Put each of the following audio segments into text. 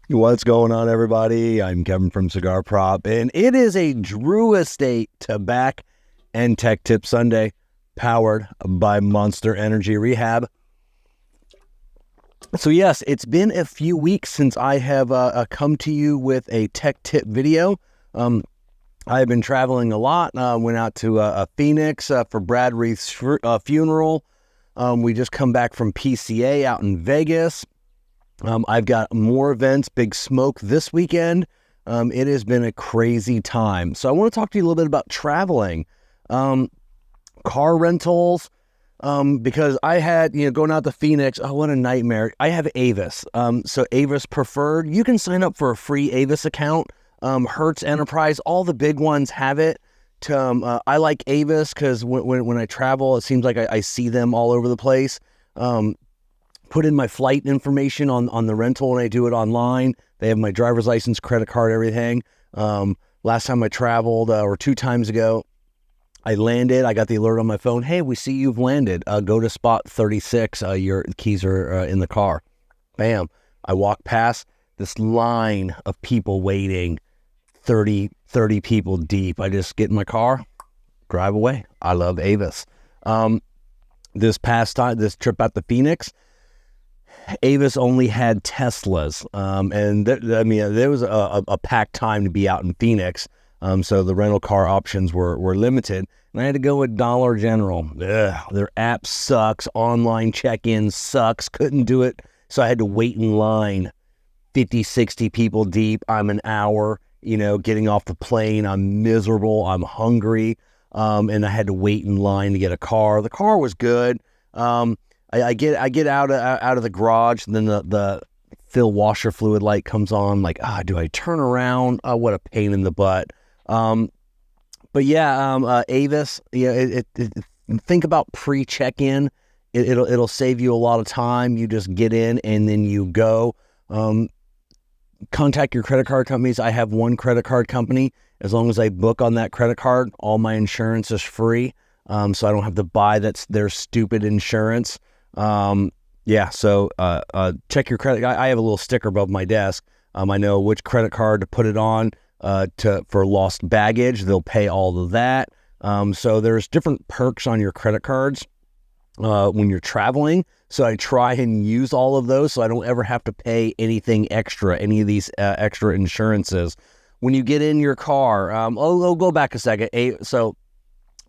What's going on, everybody? I'm Kevin from Cigar Prop, and it is a Drew Estate Tabak and Tech Tip Sunday, powered by Monster Energy Rehab. So yes, it's been a few weeks since I have come to you with a tech tip video. I've been traveling a lot. Went out to Phoenix for Brad Reith's funeral. We just come back from PCA out in Vegas. I've got more events, Big Smoke this weekend. It has been a crazy time. So I want to talk to you a little bit about traveling, car rentals, because I had, going out to Phoenix. Oh, what a nightmare. I have Avis. So Avis Preferred, you can sign up for a free Avis account. Hertz Enterprise, all the big ones have it. I like Avis because when I travel, it seems like I see them all over the place. Put in my flight information on the rental and I do it online. They have my driver's license, credit card, everything. Last time I traveled, or 2 times ago, I landed. I got the alert on my phone. Hey, we see you've landed. Go to spot 36. Your keys are in the car. Bam. I walk past this line of people waiting, 30 people deep. I just get in my car, drive away. I love Avis. This trip out to Phoenix, Avis only had Teslas, and there was a packed time to be out in Phoenix, so the rental car options were limited, and I had to go with Dollar General. Ugh, their app sucks, online check-in sucks, couldn't do it, so I had to wait in line, 50, 60 people deep. I'm an hour, getting off the plane. I'm miserable, I'm hungry, and I had to wait in line to get a car. The car was good. I get out of the garage, and then the fill washer fluid light comes on. Like, do I turn around? What a pain in the butt. But yeah, Avis. Yeah, think about pre-check-in. It'll save you a lot of time. You just get in and then you go. Contact your credit card companies. I have one credit card company. As long as I book on that credit card, all my insurance is free. So I don't have to buy their stupid insurance. So check your credit. I have a little sticker above my desk. I know which credit card to put it on for lost baggage. They'll pay all of that. So there's different perks on your credit cards when you're traveling. So I try and use all of those so I don't ever have to pay anything extra, any of these extra insurances. When you get in your car, I'll go back a second. So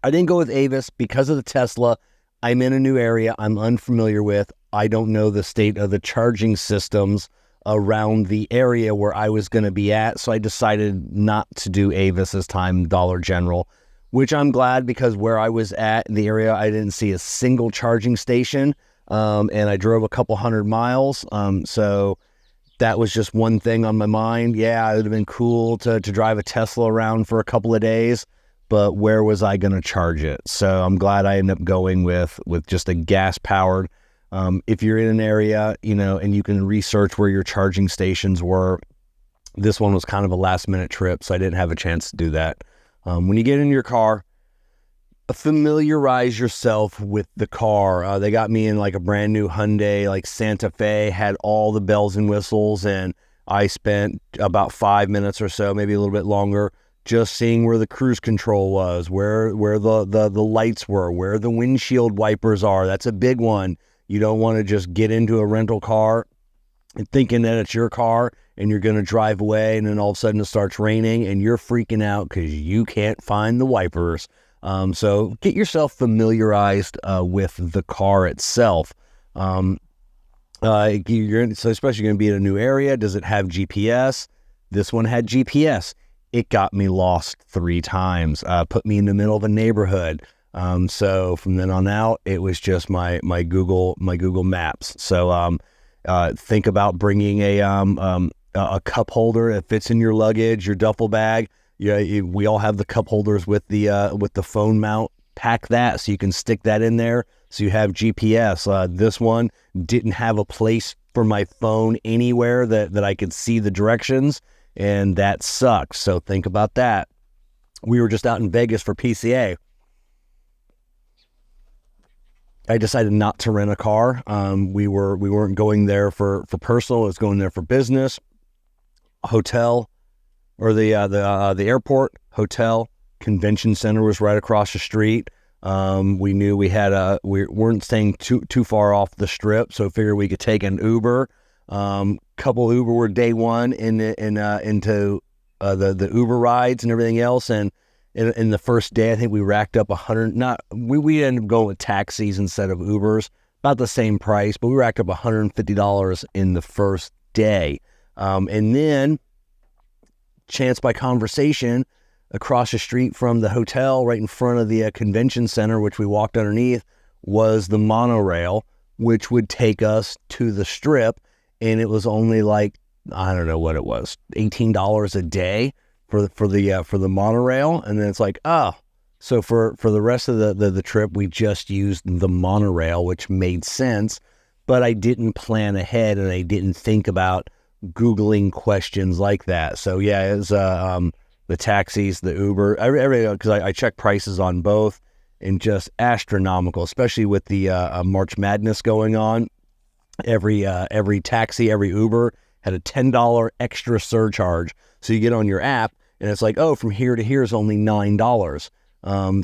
I didn't go with Avis because of the Tesla. I'm in a new area I'm unfamiliar with. I don't know the state of the charging systems around the area where I was going to be at, so I decided not to do Avis this time, Dollar General, which I'm glad, because where I was at in the area, I didn't see a single charging station, and I drove a couple 100 miles, so that was just one thing on my mind. Yeah, it would have been cool to drive a Tesla around for a couple of days, but where was I going to charge it? So I'm glad I ended up going with just a gas-powered. If you're in an area, and you can research where your charging stations were, this one was kind of a last-minute trip, so I didn't have a chance to do that. When you get in your car, familiarize yourself with the car. They got me in like a brand new Hyundai, like Santa Fe, had all the bells and whistles, and I spent about 5 minutes or so, maybe a little bit longer, just seeing where the cruise control was, where the lights were, where the windshield wipers are. That's a big one. You don't want to just get into a rental car and thinking that it's your car and you're going to drive away, and then all of a sudden it starts raining and you're freaking out because you can't find the wipers. So get yourself familiarized with the car itself. So especially going to be in a new area. Does it have GPS? This one had GPS. It got me lost 3 times, put me in the middle of a neighborhood. So from then on out, it was just my Google Maps. So think about bringing a cup holder that fits in your luggage, your duffel bag. Yeah, we all have the cup holders with the phone mount. Pack that so you can stick that in there so you have GPS. This one didn't have a place for my phone anywhere that I could see the directions, and that sucks. So think about that. We were just out in Vegas for PCA. I decided not to rent a car. We weren't going there for personal. I was going there for business. hotel, or the airport, hotel, convention center was right across the street. We knew we weren't staying too far off the strip, so figured we could take an Uber. Couple Uber were day one into the Uber rides and everything else, and in the first day, I think we racked up 100. We ended up going with taxis instead of Ubers, about the same price, but we racked up $150 in the first day, and then chance by conversation, across the street from the hotel, right in front of the convention center, which we walked underneath, was the monorail, which would take us to the strip. And it was only like, I don't know what it was, $18 a day for the monorail. And then it's like, oh, so for the rest of the trip, we just used the monorail, which made sense. But I didn't plan ahead, and I didn't think about Googling questions like that. So yeah, it was the taxis, the Uber, everything, because I checked prices on both, and just astronomical, especially with the March Madness going on. Every taxi, every Uber had a $10 extra surcharge. So you get on your app, and it's like, oh, from here to here is only $9.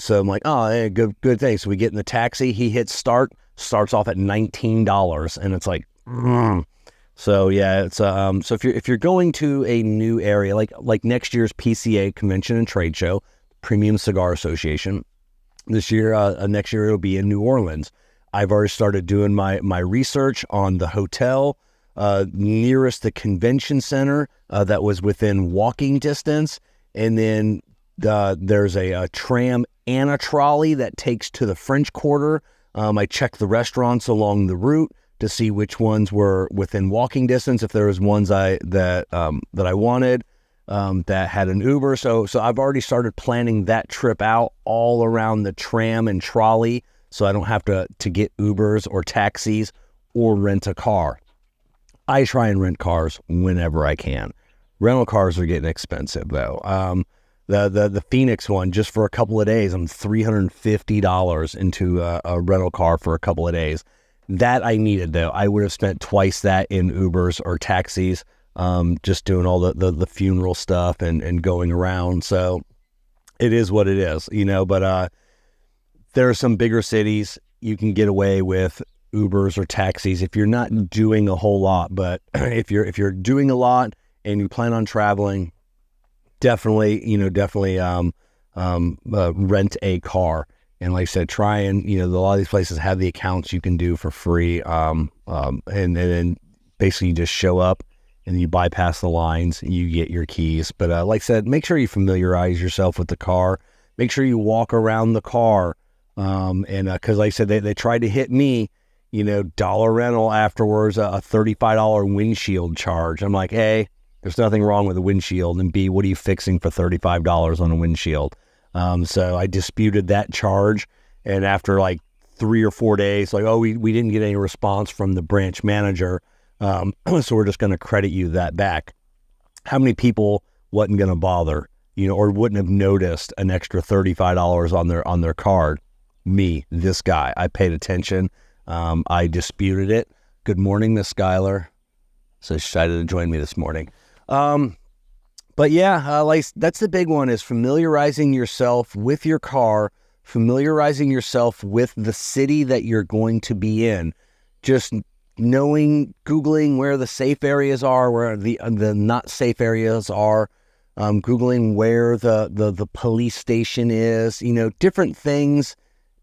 So I'm like, oh, hey, good thing. So we get in the taxi, he hits starts off at $19, and it's like, So yeah, it's so if you're going to a new area like next year's PCA Convention and Trade Show, Premium Cigar Association, next year it'll be in New Orleans. I've already started doing my research on the hotel nearest the convention center that was within walking distance, and then there's a tram and a trolley that takes to the French Quarter. I checked the restaurants along the route to see which ones were within walking distance, if there was ones that I wanted that had an Uber. So I've already started planning that trip out all around the tram and trolley, so I don't have to get Ubers or taxis or rent a car. I try and rent cars whenever I can. Rental cars are getting expensive though. The Phoenix one, just for a couple of days, I'm $350 into a rental car for a couple of days. That I needed though. I would have spent twice that in Ubers or taxis, just doing all the funeral stuff and going around. So it is what it is, but there are some bigger cities you can get away with Ubers or taxis if you're not doing a whole lot. But if you're doing a lot and you plan on traveling, definitely rent a car. And like I said, try and, a lot of these places have the accounts you can do for free. And then basically you just show up and you bypass the lines and you get your keys. But like I said, make sure you familiarize yourself with the car. Make sure you walk around the car. Because like I said, they tried to hit me, dollar rental afterwards, a $35 windshield charge. I'm like, hey, there's nothing wrong with a windshield. And B, what are you fixing for $35 on a windshield? So I disputed that charge, and after like 3 or 4 days, like, oh, we didn't get any response from the branch manager, so we're just going to credit you that back. How many people wasn't going to bother, or wouldn't have noticed an extra $35 on their card? Me, this guy. I paid attention. I disputed it. Good morning, Miss Schuyler. So she decided to join me this morning. But yeah, like that's the big one, is familiarizing yourself with your car, familiarizing yourself with the city that you're going to be in. Just Googling where the safe areas are, where the not safe areas are, Googling where the police station is, different things,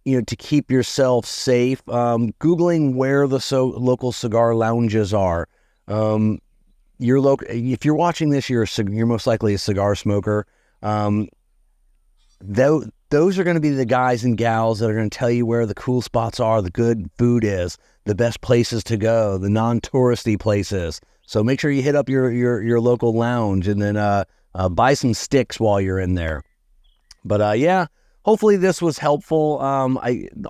to keep yourself safe. Googling where the local cigar lounges are. If you're watching this, you're most likely a cigar smoker. Those are going to be the guys and gals that are going to tell you where the cool spots are, the good food is, the best places to go, the non-touristy places. So make sure you hit up your local lounge, and then buy some sticks while you're in there. But yeah, hopefully this was helpful.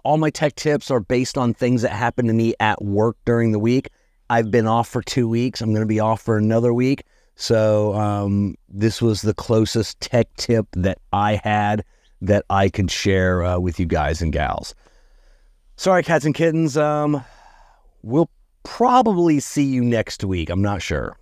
All my tech tips are based on things that happen to me at work during the week. I've been off for 2 weeks. I'm going to be off for another week. So this was the closest tech tip that I had that I could share with you guys and gals. Sorry, cats and kittens. We'll probably see you next week. I'm not sure.